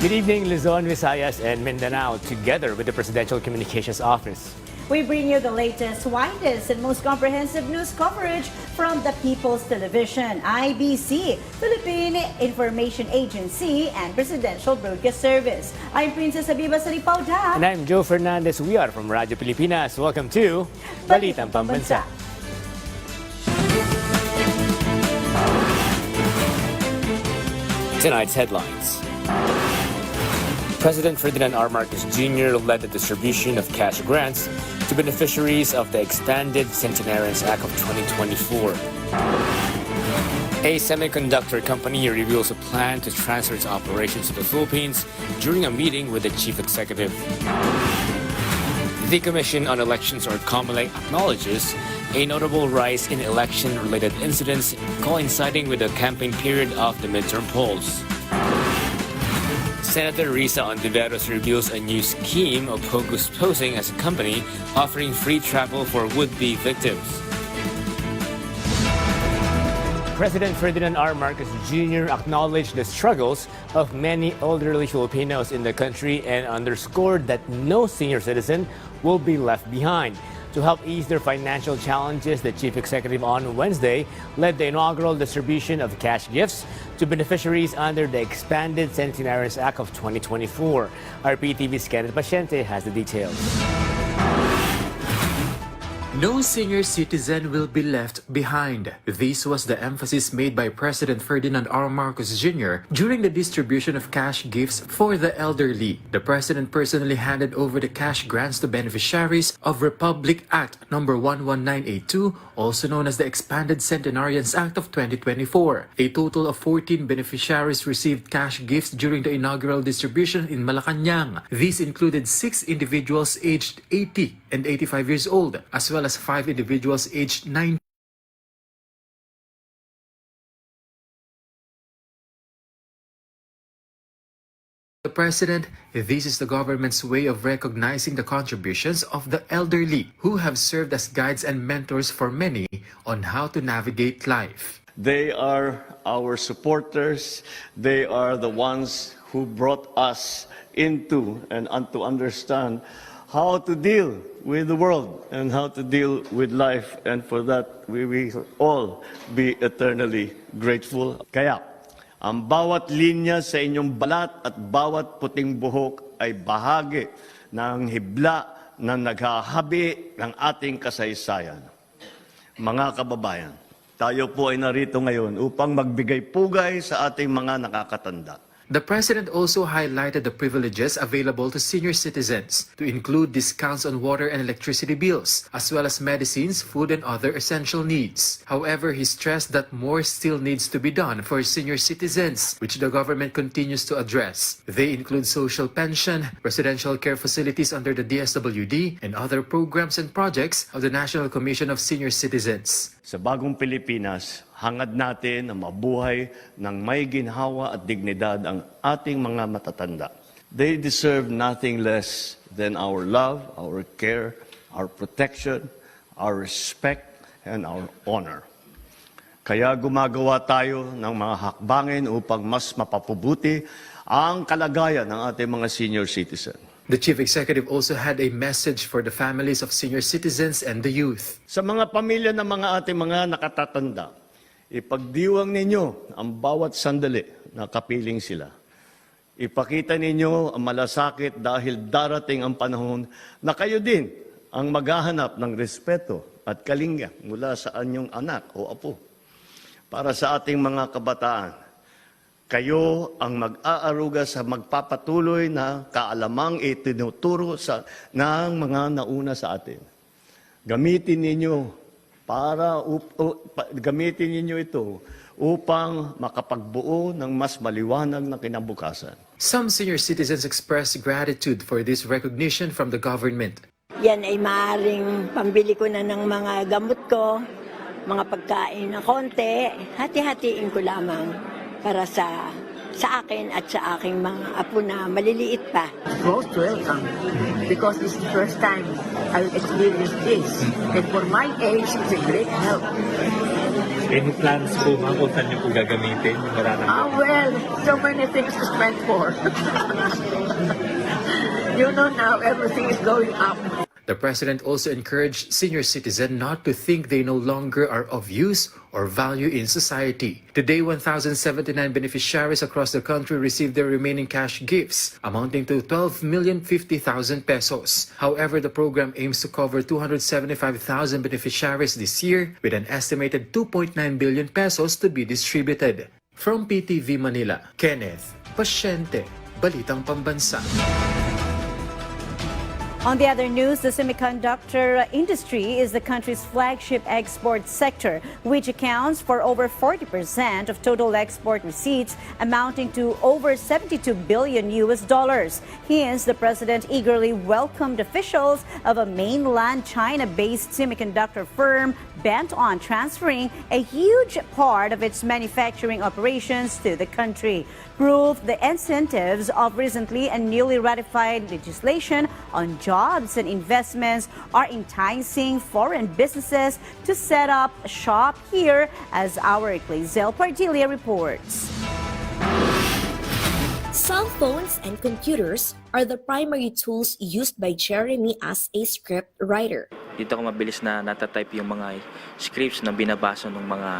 Good evening, Luzon, Visayas, and Mindanao, together with the Presidential Communications Office. We bring you the latest, widest, and most comprehensive news coverage from the People's Television, IBC, Philippine Information Agency, and Presidential Broadcast Service. I'm Princess Habiba Saripauda. And I'm Joe Fernandez. We are from Radyo Pilipinas. Welcome to Balitang Pambansa. Tonight's headlines. President Ferdinand R. Marcos Jr. led the distribution of cash grants to beneficiaries of the expanded Centenarians Act of 2024. A semiconductor company reveals a plan to transfer its operations to the Philippines during a meeting with the chief executive. The Commission on Elections, or COMELEC, acknowledges a notable rise in election-related incidents coinciding with the campaign period of the midterm polls. Senator Risa Ontiveros reveals a new scheme of POGO's posing as a company offering free travel for would-be victims. President Ferdinand R. Marcos Jr. acknowledged the struggles of many elderly Filipinos in the country and underscored that no senior citizen will be left behind. To help ease their financial challenges, the chief executive on Wednesday led the inaugural distribution of cash gifts to beneficiaries under the expanded Centenarians Act of 2024. Our PTV's Kenneth Paciente has the details. No senior citizen will be left behind. This was the emphasis made by President Ferdinand R. Marcos Jr. during the distribution of cash gifts for the elderly. The President personally handed over the cash grants to beneficiaries of Republic Act No. 11982, also known as the Expanded Centenarians Act of 2024. A total of 14 beneficiaries received cash gifts during the inaugural distribution in Malacanang. These included 6 individuals aged 80 and 85 years old, as well as 5 individuals aged 90. The President, this is the government's way of recognizing the contributions of the elderly who have served as guides and mentors for many on how to navigate life. They are our supporters. They are the ones who brought us into and to understand how to deal with the world and how to deal with life. And for that, we will all be eternally grateful. Kaya, ang bawat linya sa inyong balat at bawat puting buhok ay bahagi ng hibla na naghahabi ng ating kasaysayan. Mga kababayan, tayo po ay narito ngayon upang magbigay pugay sa ating mga nakakatanda. The President also highlighted the privileges available to senior citizens, to include discounts on water and electricity bills, as well as medicines, food, and other essential needs. However, he stressed that more still needs to be done for senior citizens, which the government continues to address. They include social pension, residential care facilities under the DSWD, and other programs and projects of the National Commission of Senior Citizens. Sa bagong Pilipinas, hangad natin na mabuhay ng may ginhawa at dignidad ang ating mga matatanda. They deserve nothing less than our love, our care, our protection, our respect, and our honor. Kaya gumagawa tayo ng mga hakbangin upang mas mapapabuti ang kalagayan ng ating mga senior citizen. The Chief Executive also had a message for the families of senior citizens and the youth. Sa mga pamilya ng mga ating mga nakatatanda, ipagdiwang ninyo ang bawat sandali na kapiling sila. Ipakita ninyo ang malasakit dahil darating ang panahon na kayo din ang maghahanap ng respeto at kalinga mula sa anyong anak o apo. Para sa ating mga kabataan, kayo ang mag-aaruga sa magpapatuloy na kaalamang itinuturo ng mga nauna sa atin. Gamitin ninyo ito upang makapagbuo ng mas maliwanag na kinabukasan. Some senior citizens expressed gratitude for this recognition from the government. Yan ay maaaring pambili ko na ng mga gamot ko, mga pagkain na konti, hati-hatiin ko lamang para sa akin at sa aking mga apo na maliliit pa. Most welcome, because it's the first time I will experience this. And for my age, it's a great help. Any plans po ma'am kung saan niyo po gagamitin yung mararamdaman? Well, so many things to spend for. You know now, everything is going up. The president also encouraged senior citizens not to think they no longer are of use or value in society. Today, 1,079 beneficiaries across the country received their remaining cash gifts, amounting to 12,050,000 pesos. However, the program aims to cover 275,000 beneficiaries this year, with an estimated 2.9 billion pesos to be distributed. From PTV Manila, Kenneth Pasyente, Balitang Pambansa. On the other news, the semiconductor industry is the country's flagship export sector, which accounts for over 40% of total export receipts, amounting to over $72 billion. Hence, the president eagerly welcomed officials of a mainland China-based semiconductor firm bent on transferring a huge part of its manufacturing operations to the country. Proof the incentives of recently and newly ratified legislation on jobs and investments are enticing foreign businesses to set up shop here, as our Ecclesiel Pardilia reports. Cell phones and computers are the primary tools used by Jeremy as a script writer. Dito ko mabilis na natatype yung mga scripts na binabasa ng mga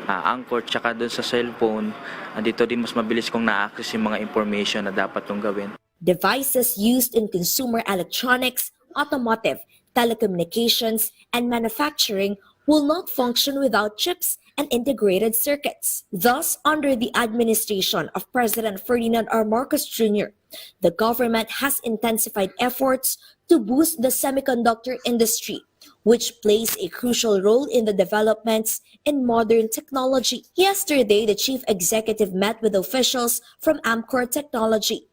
anchor, tsaka doon sa cellphone, dito din mas mabilis kong na-access yung mga information na dapat kong gawin. Devices used in consumer electronics, automotive, telecommunications, and manufacturing will not function without chips and integrated circuits. Thus, under the administration of President Ferdinand R. Marcos Jr., the government has intensified efforts to boost the semiconductor industry, which plays a crucial role in the developments in modern technology. Yesterday, the chief executive met with officials from Amcor Technology.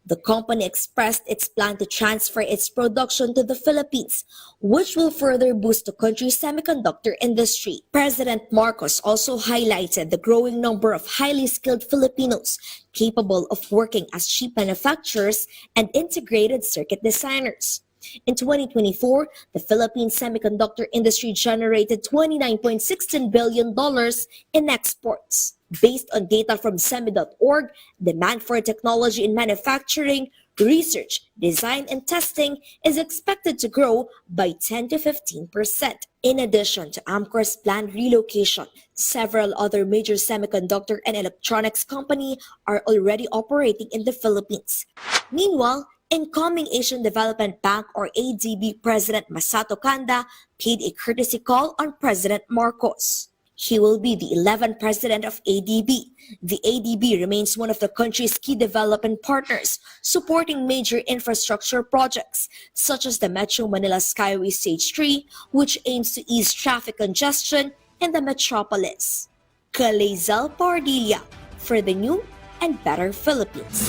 The company expressed its plan to transfer its production to the Philippines, which will further boost the country's semiconductor industry. President Marcos also highlighted the growing number of highly skilled Filipinos capable of working as chip manufacturers and integrated circuit designers. In 2024, the Philippine semiconductor industry generated $29.16 billion in exports. Based on data from semi.org, demand for technology in manufacturing, research, design, and testing is expected to grow by 10 to 15%. In addition to Amcor's planned relocation, several other major semiconductor and electronics companies are already operating in the Philippines. Meanwhile, incoming Asian Development Bank or ADB President Masato Kanda paid a courtesy call on President Marcos. He will be the 11th president of ADB. The ADB remains one of the country's key development partners, supporting major infrastructure projects, such as the Metro Manila Skyway Stage 3, which aims to ease traffic congestion in the metropolis. Ecclesiel Pardilia for the New and Better Philippines.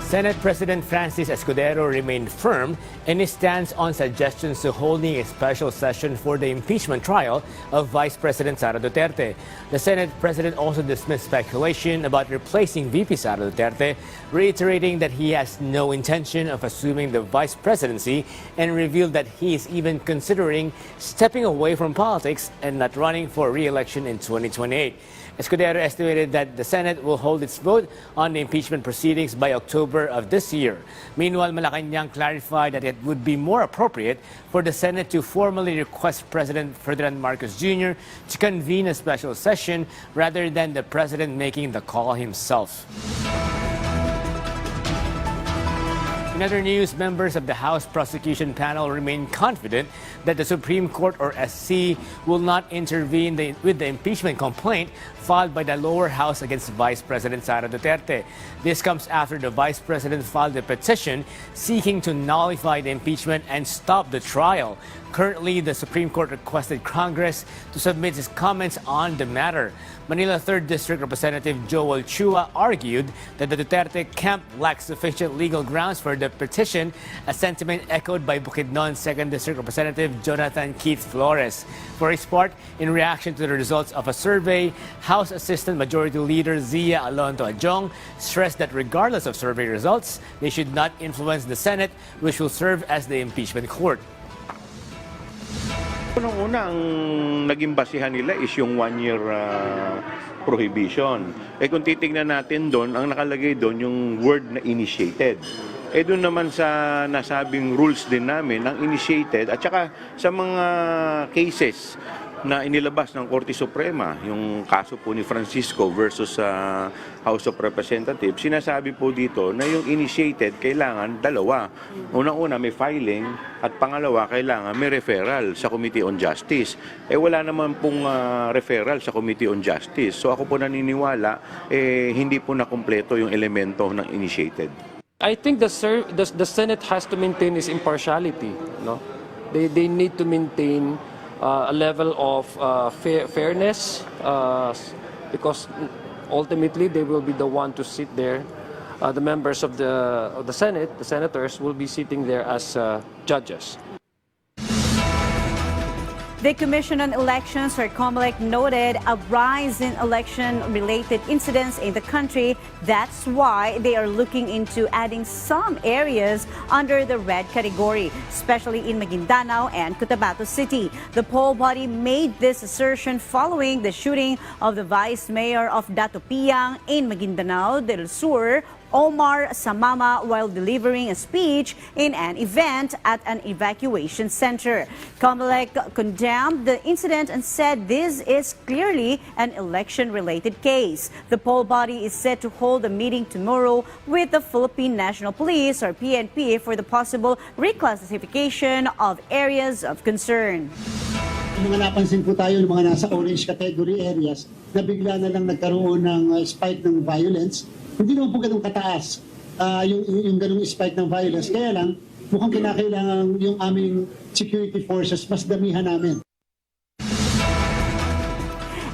Senate President Francis Escudero remained firm in his stance on suggestions to holding a special session for the impeachment trial of Vice President Sara Duterte. The Senate President also dismissed speculation about replacing VP Sara Duterte, reiterating that he has no intention of assuming the vice presidency, and revealed that he is even considering stepping away from politics and not running for re-election in 2028. Escudero estimated that the Senate will hold its vote on the impeachment proceedings by October of this year. Meanwhile, Malacanang clarified that it would be more appropriate for the Senate to formally request President Ferdinand Marcos Jr. to convene a special session rather than the President making the call himself. In other news, members of the House Prosecution Panel remain confident that the Supreme Court or SC will not intervene with the impeachment complaint filed by the lower house against Vice President Sara Duterte. This comes after the Vice President filed a petition seeking to nullify the impeachment and stop the trial. Currently, the Supreme Court requested Congress to submit its comments on the matter. Manila 3rd District Representative Joel Chua argued that the Duterte camp lacks sufficient legal grounds for the petition, a sentiment echoed by Bukidnon 2nd District Representative Jonathan Keith Flores. For his part, in reaction to the results of a survey, House Assistant Majority Leader Zia Alonto Adjong stressed that regardless of survey results, they should not influence the Senate, which will serve as the impeachment court. Unang-una, ang naging basihan nila is yung 1-year prohibition. Kung titignan natin doon, ang nakalagay doon yung word na initiated. Doon naman sa nasabing rules din namin, ang initiated, at saka sa mga cases na inilabas ng Korte Suprema, yung kaso po ni Francisco versus House of Representatives, sinasabi po dito na yung initiated kailangan dalawa. Unang-una may filing at pangalawa kailangan may referral sa Committee on Justice. Wala naman pong referral sa Committee on Justice. So ako po naniniwala, hindi po nakumpleto yung elemento ng initiated. I think the Senate has to maintain its impartiality. No? They need to maintain a level of fairness because ultimately they will be the one to sit there. The members of the Senate, the senators, will be sitting there as judges. The Commission on Elections, or COMELEC, noted a rise in election-related incidents in the country. That's why they are looking into adding some areas under the red category, especially in Maguindanao and Cotabato City. The poll body made this assertion following the shooting of the vice mayor of Datopiang in Maguindanao del Sur, Omar Samama, while delivering a speech in an event at an evacuation center. COMELEC condemned the incident and said this is clearly an election-related case. The poll body is set to hold a meeting tomorrow with the Philippine National Police, or PNP, for the possible reclassification of areas of concern. Mga napansin po tayo ng mga nasa orange category areas na bigla na lang nagkaroon ng spike ng violence. Hindi naman po ganun kataas yung ganung spike ng violence. Kaya lang, mukhang kinakailangan yung aming security forces mas damihan namin.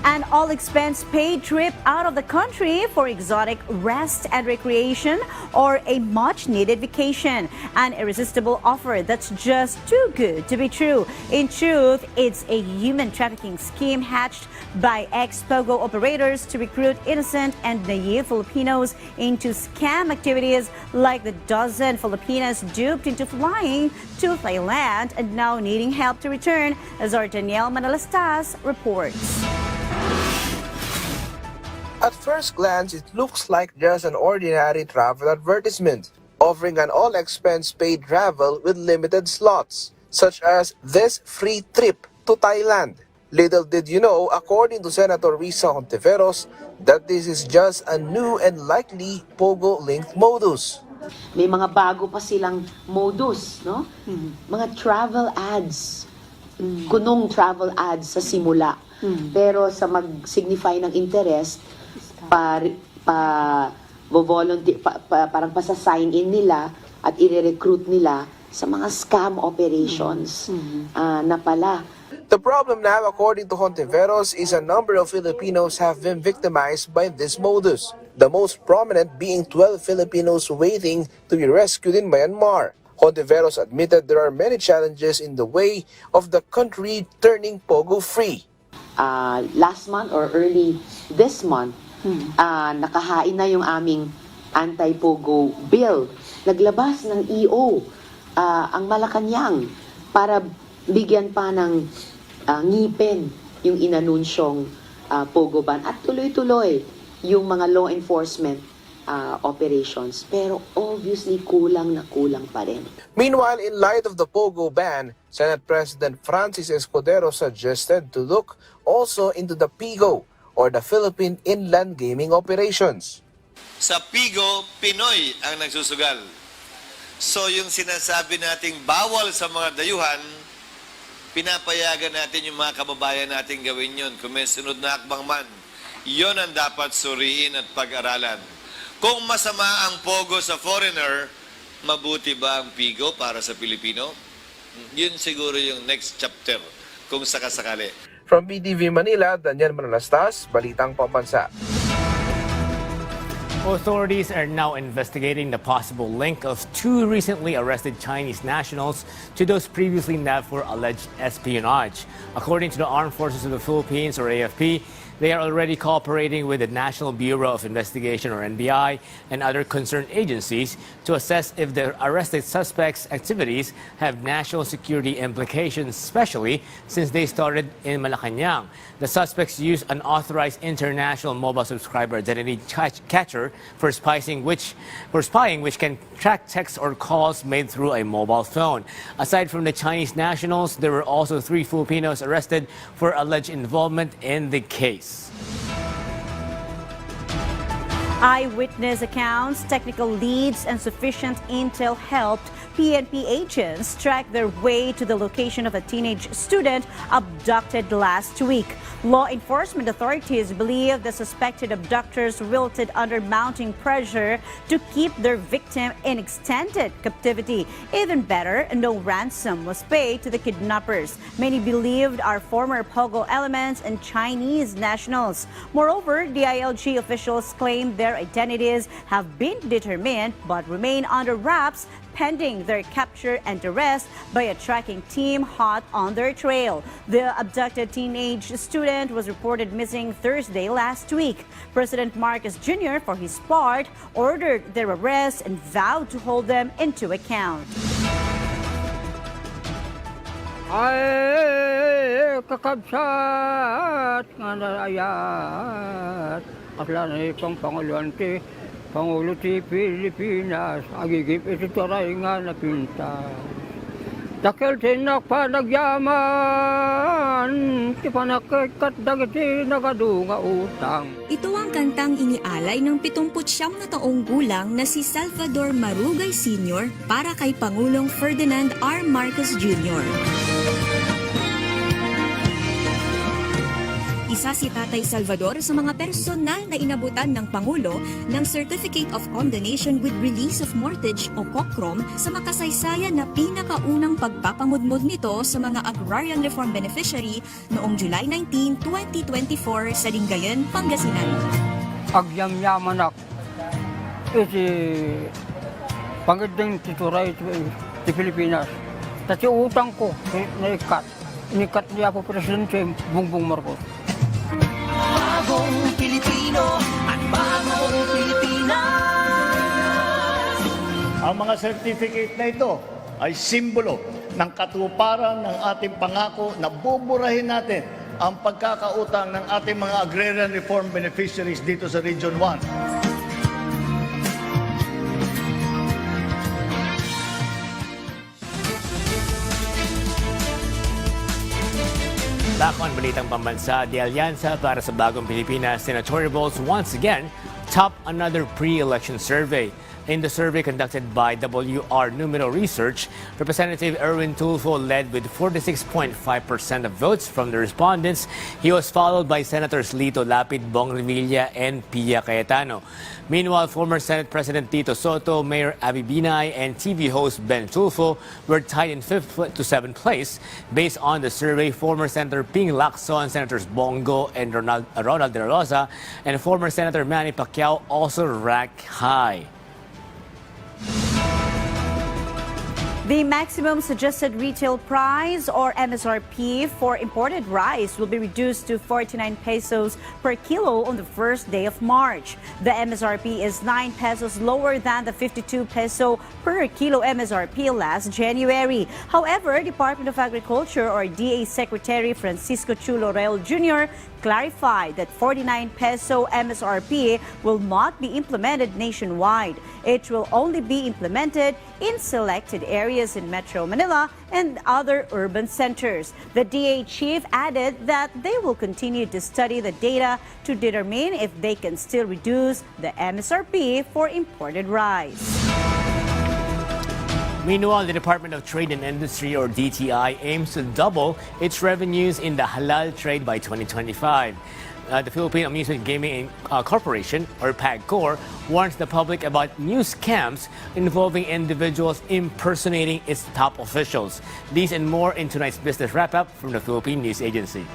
An all-expense paid trip out of the country for exotic rest and recreation, or a much-needed vacation. An irresistible offer that's just too good to be true. In truth, it's a human trafficking scheme hatched by ex-POGO operators to recruit innocent and naive Filipinos into scam activities, like the dozen Filipinas duped into flying to Thailand and now needing help to return, as our Danielle Manalastas reports. At first glance, it looks like just an ordinary travel advertisement, offering an all-expense-paid travel with limited slots, such as this free trip to Thailand. Little did you know, according to Senator Risa Hontiveros, that this is just a new and likely POGO-linked modus. May mga bago pa silang modus, no? Mga travel ads. Kunong travel ads sa simula. Pero sa mag-signify ng interest, parang pasa-sign in nila at i-recruit nila sa mga scam operations na pala. The problem now, according to Hontiveros, is a number of Filipinos have been victimized by this modus, the most prominent being 12 Filipinos waiting to be rescued in Myanmar. Hontiveros admitted there are many challenges in the way of the country turning POGO free. Last month or early this month, nakahain na yung aming anti-POGO bill. Naglabas ng EO ang Malacanang para bigyan pa ng ngipin yung inanunsyong POGO ban at tuloy-tuloy yung mga law enforcement operations. Pero obviously kulang na kulang pa rin. Meanwhile, in light of the POGO ban, Senate President Francis Escudero suggested to look also into the PIGO, or the Philippine Inland Gaming Operations. Sa PIGO, Pinoy ang nagsusugal. So yung sinasabi nating bawal sa mga dayuhan, pinapayagan natin yung mga kababayan natin gawin yun. Kung may sunod na akbang man, yun ang dapat suriin at pag-aralan. Kung masama ang POGO sa foreigner, mabuti ba ang PIGO para sa Pilipino? Yun siguro yung next chapter, kung sakasakali. From PTV Manila, Daniel Manalastas, Balitang Pambansa. Authorities are now investigating the possible link of 2 recently arrested Chinese nationals to those previously nabbed for alleged espionage. According to the Armed Forces of the Philippines, or AFP, They are already cooperating with the National Bureau of Investigation, or NBI, and other concerned agencies to assess if the arrested suspects' activities have national security implications, especially since they started in Malacanang. The suspects use an authorized international mobile subscriber identity catcher for spying, which can track texts or calls made through a mobile phone. Aside from the Chinese nationals, there were also 3 Filipinos arrested for alleged involvement in the case. Eyewitness accounts, technical leads, and sufficient intel helped PNP agents track their way to the location of a teenage student abducted last week. Law enforcement authorities believe the suspected abductors wilted under mounting pressure to keep their victim in extended captivity. Even better, no ransom was paid to the kidnappers. Many believed are former POGO elements and Chinese nationals. Moreover, the ILG officials claim their identities have been determined but remain under wraps pending their capture and arrest by a tracking team hot on their trail. The abducted teenage student was reported missing Thursday last week. President Marcos Jr., for his part, ordered their arrest and vowed to hold them into account. Ay kakabsat nga naayat kaslan itong Panguluan Pangulo ti Pilipinas, agigip ito taray nga napinta. Dakil tinak pa nagyaman, ti panakikat dagiti nagadunga utang. Ito ang kantang inialay ng 79 na taong gulang na si Salvador Marugay Sr. para kay Pangulong Ferdinand R. Marcos Jr. Isa si Tatay Salvador sa mga personal na inabutan ng Pangulo ng Certificate of Condonation with Release of Mortgage o COCROM sa makasaysayan na pinakaunang pagpapamudmud nito sa mga Agrarian Reform Beneficiary noong July 19, 2024 sa Ngayon, Pangasinan. Agyam-yaman ak, iti pangiding tituray ti Pilipinas. Tati utang ko na inikat niya po Presidente Bongbong Marcos. Bagong Pilipino at bagong Pilipinas. Ang mga certificate na ito ay simbolo ng katuparan ng ating pangako na buburahin natin ang pagkakautang ng ating mga Agrarian Reform Beneficiaries dito sa Region 1. Back on Balitang Pambansa, the Alyansa para sa Bagong Pilipinas senatorial votes once again top another pre-election survey. In the survey conducted by WR Numero Research, Representative Erwin Tulfo led with 46.5% of votes from the respondents. He was followed by Senators Lito Lapid, Bong Revilla, and Pia Cayetano. Meanwhile, former Senate President Tito Soto, Mayor Abby Binay, and TV host Ben Tulfo were tied in 5th to 7th place. Based on the survey, former Senator Ping Lacson, Senators Bongo and Ronald De La Rosa, and former Senator Manny Pacquiao also ranked high. The maximum suggested retail price, or MSRP, for imported rice will be reduced to 49 pesos per kilo on the first day of March. The MSRP is 9 pesos lower than the 52 peso per kilo MSRP last January. However, Department of Agriculture, or DA Secretary Francisco Chulo Real Jr., clarified that 49 peso MSRP will not be implemented nationwide. It will only be implemented in selected areas in Metro Manila and other urban centers. The DA chief added that they will continue to study the data to determine if they can still reduce the MSRP for imported rice. Meanwhile, the Department of Trade and Industry, or DTI, aims to double its revenues in the halal trade by 2025. The Philippine Amusement Gaming Corporation, or PAGCOR, warns the public about new scams involving individuals impersonating its top officials. These and more in tonight's business wrap-up from the Philippine News Agency.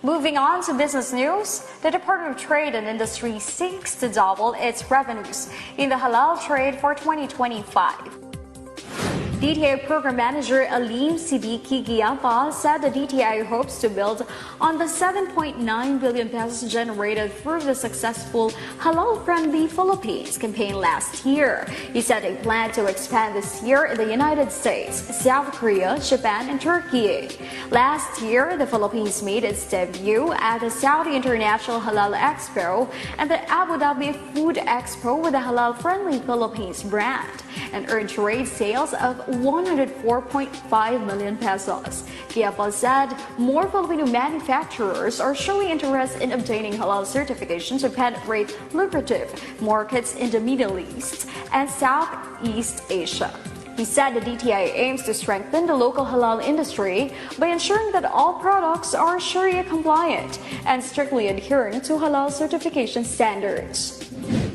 Moving on to business news, the Department of Trade and Industry seeks to double its revenues in the halal trade for 2025. DTI Program Manager Alim Siddiqui Giapa said the DTI hopes to build on the 7.9 billion pesos generated through the successful Halal Friendly Philippines campaign last year. He said they plan to expand this year in the United States, South Korea, Japan, and Turkey. Last year, the Philippines made its debut at the Saudi International Halal Expo and the Abu Dhabi Food Expo with the Halal Friendly Philippines brand and earned trade sales of 104.5 million pesos. Giapa said more Filipino manufacturers are showing interest in obtaining halal certification to penetrate lucrative markets in the Middle East and Southeast Asia. He said the DTI aims to strengthen the local halal industry by ensuring that all products are Sharia compliant and strictly adherent to halal certification standards.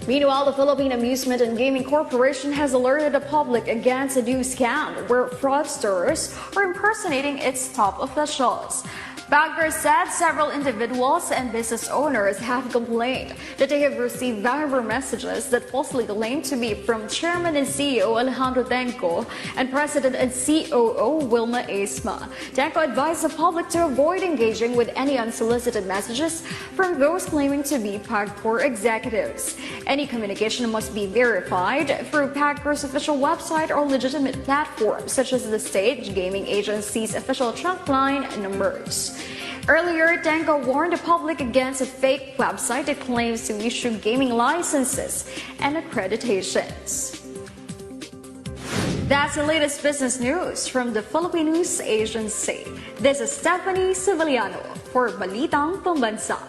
Meanwhile, the Philippine Amusement and Gaming Corporation has alerted the public against a new scam where fraudsters are impersonating its top officials. Bagong said several individuals and business owners have complained that they have received Viber messages that falsely claim to be from Chairman and CEO Alejandro Tenco and President and COO Wilma Esma. Tenco advised the public to avoid engaging with any unsolicited messages from those claiming to be PAGCOR executives. Any communication must be verified through PAGCOR's official website or legitimate platforms such as the state gaming agency's official trunk line numbers. Earlier, Tenco warned the public against a fake website that claims to issue gaming licenses and accreditations. That's the latest business news from the Philippine News Agency. This is Stephanie Civiliano for Balitang Pambansa.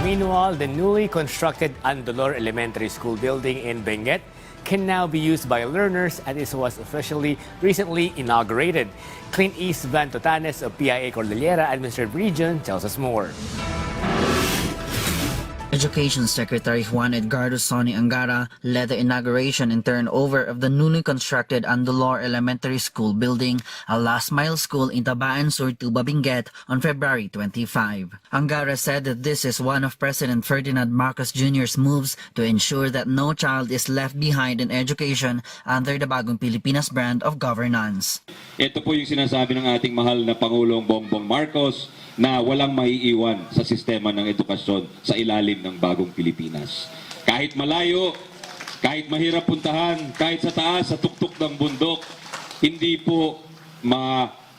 Meanwhile, the newly constructed Andolor Elementary School building in Benguet can now be used by learners as it was officially recently inaugurated. Clint East Van Totanes of PIA Cordillera Administrative Region tells us more. Education Secretary Juan Edgardo Sonny Angara led the inauguration and turnover of the newly constructed Andolor Elementary School building, a last-mile school in Tabaan Sur, Tuba, Benguet on February 25. Angara said that this is one of President Ferdinand Marcos Jr.'s moves to ensure that no child is left behind in education under the Bagong Pilipinas brand of governance. Ito po yung sinasabi ng ating mahal na Pangulong Bongbong Marcos na walang maiiwan sa sistema ng edukasyon sa ilalim ng Bagong Pilipinas. Kahit malayo, kahit mahirap puntahan, kahit sa taas, sa tuktok ng bundok, hindi po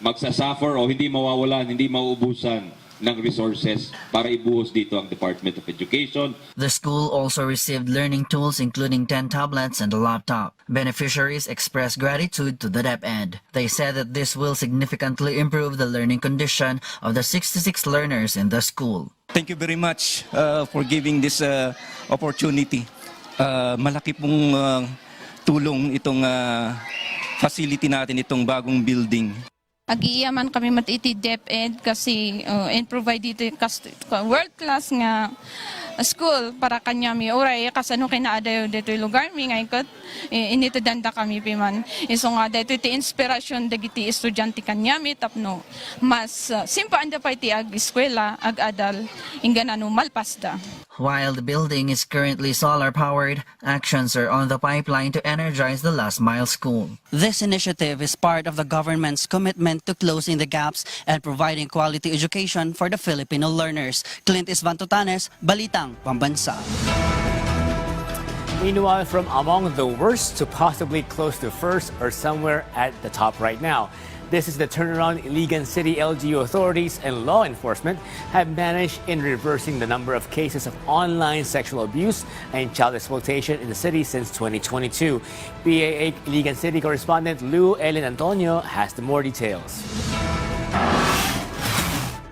magsasuffer o hindi mawawalan, hindi mauubusan ng resources para ibuhos dito ang Department of Education. The school also received learning tools including 10 tablets and a laptop. Beneficiaries expressed gratitude to the DepEd. They said that this will significantly improve the learning condition of the 66 learners in the school. Thank you very much for giving this opportunity. Malaki pong tulong itong facility natin, itong bagong building. Ag-iyaman kami matiti DepEd kasi provide dito world class nga school para kanyami oray kasano kinaadayo dito lugar mi ngay kat inito danda kami piman iso nga dito ti inspirasyon dagiti estudyante kanyami tapno mas simple anda pa iti ag eskwela ag adal ingganano malpasda. While the building is currently solar-powered, actions are on the pipeline to energize the last-mile school. This initiative is part of the government's commitment to closing the gaps and providing quality education for the Filipino learners. Clint Van Totanes, Balitang Pambansa. Meanwhile, from among the worst to possibly close to first or somewhere at the top right now. This is the turnaround Iligan City LGU authorities and law enforcement have managed in reversing the number of cases of online sexual abuse and child exploitation in the city since 2022. PAA Iligan City correspondent Lou Ellen Antonio has the more details.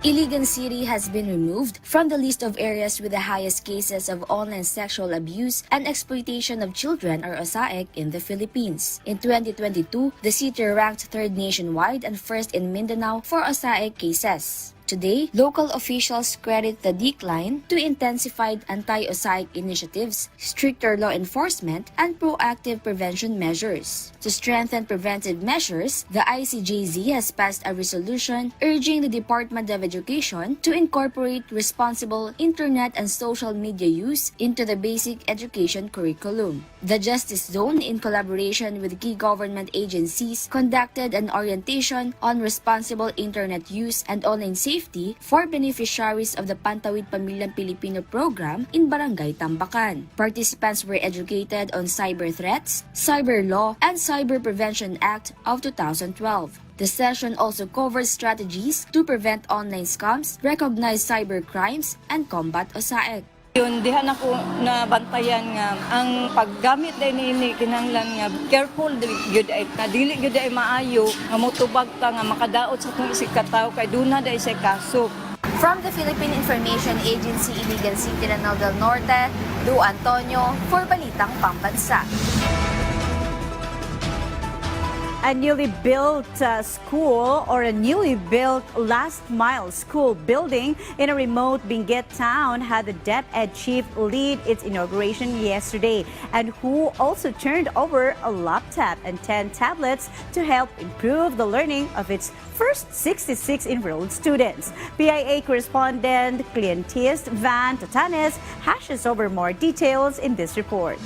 Iligan City has been removed from the list of areas with the highest cases of online sexual abuse and exploitation of children or OSAEC in the Philippines. In 2022, the city ranked third nationwide and first in Mindanao for OSAEC cases. Today, local officials credit the decline to intensified anti-osaic initiatives, stricter law enforcement, and proactive prevention measures. To strengthen preventive measures, the ICJZ has passed a resolution urging the Department of Education to incorporate responsible internet and social media use into the basic education curriculum. The Justice Zone, in collaboration with key government agencies, conducted an orientation on responsible internet use and online safety for beneficiaries of the Pantawid Pamilyang Pilipino program in Barangay Tambacan. Participants were educated on cyber threats, cyber law, and Cyber Prevention Act of 2012. The session also covers strategies to prevent online scams, recognize cyber crimes, and combat OSAIC. Yun, dihan ako na bantayan nga ang paggamit din ini kinahanglan nga careful gyud ay dili gyud ay maayo nga motubag ta nga makadaot sa tong isig ka tawo kay duna day sa kaso. From the Philippine Information Agency Iligan City, Lanao del Norte, Du Antonio for Balitang Pambansa. A newly built school or a newly built last-mile school building in a remote Benguet town had the DepEd chief lead its inauguration yesterday, and who also turned over a laptop and 10 tablets to help improve the learning of its first 66 enrolled students. PIA correspondent Clientist Van Totanes hashes over more details in this report.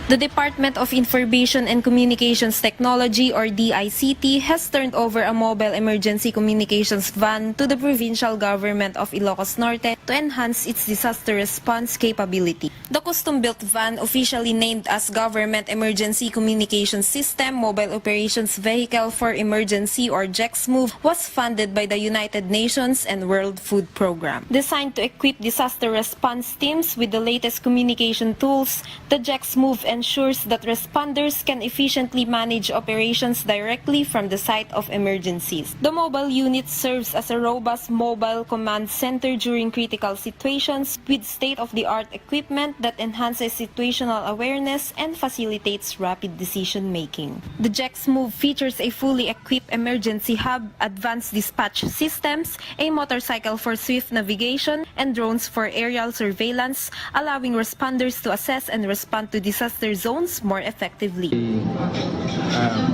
The Department of Information and Communications Technology, or DICT, has turned over a mobile emergency communications van to the provincial government of Ilocos Norte to enhance its disaster response capability. The custom-built van, officially named as Government Emergency Communications System Mobile Operations Vehicle for Emergency, or JEXMOVE, was funded by the United Nations and World Food Program. Designed to equip disaster response teams with the latest communication tools, the JEXMOVE ensures that responders can efficiently manage operations directly from the site of emergencies. The mobile unit serves as a robust mobile command center during critical situations with state-of-the-art equipment that enhances situational awareness and facilitates rapid decision-making. The JEXMOVE features a fully equipped emergency hub, advanced dispatch systems, a motorcycle for swift navigation, and drones for aerial surveillance, allowing responders to assess and respond to disaster zones more effectively.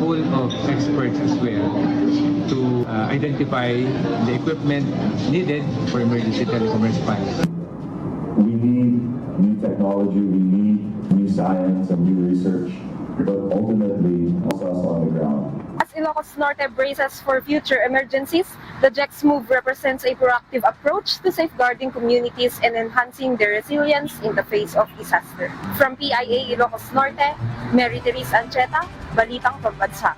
Pool of experts as well to identify the equipment needed for emergency telecom response. We need new technology, we need new science and new research, but ultimately also us on the ground. As Ilocos Norte braces for future emergencies, the JEXMOVE represents a proactive approach to safeguarding communities and enhancing their resilience in the face of disaster. From PIA Ilocos Norte, Mary Therese Ancheta, Balitang Pambansa.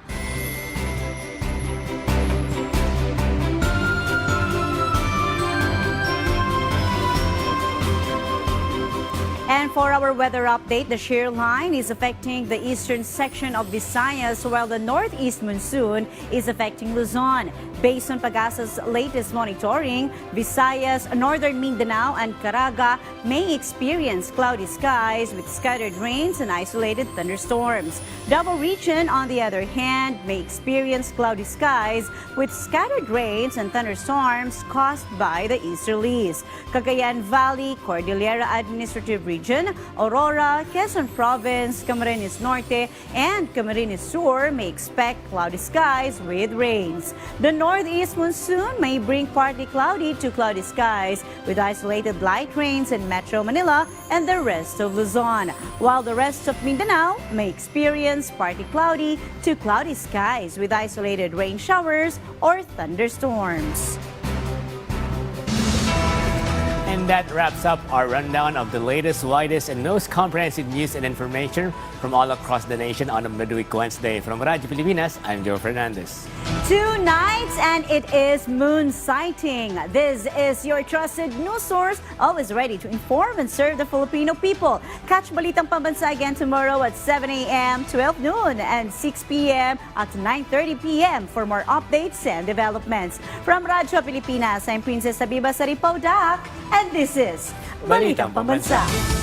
And for our weather update, the shear line is affecting the eastern section of Visayas, while the northeast monsoon is affecting Luzon. Based on Pagasa's latest monitoring, Visayas, northern Mindanao, and Caraga may experience cloudy skies with scattered rains and isolated thunderstorms. Davao region, on the other hand, may experience cloudy skies with scattered rains and thunderstorms caused by the easterlies. Cagayan Valley, Cordillera Administrative Region, Aurora, Quezon Province, Camarines Norte, and Camarines Sur may expect cloudy skies with rains. The northeast monsoon may bring partly cloudy to cloudy skies with isolated light rains in Metro Manila and the rest of Luzon, while the rest of Mindanao may experience partly cloudy to cloudy skies with isolated rain showers or thunderstorms. And that wraps up our rundown of the latest, widest, and most comprehensive news and information from all across the nation on a midweek Wednesday. From Radyo Pilipinas, I'm Joe Fernandez. 2 nights and it is moon sighting. This is your trusted news source, always ready to inform and serve the Filipino people. Catch Balitang Pambansa again tomorrow at 7 a.m., 12 noon, and 6 p.m. at 9:30 p.m. for more updates and developments. From Radyo Pilipinas, I'm Princess Abiba Saripodak, and this is Balitang Pambansa.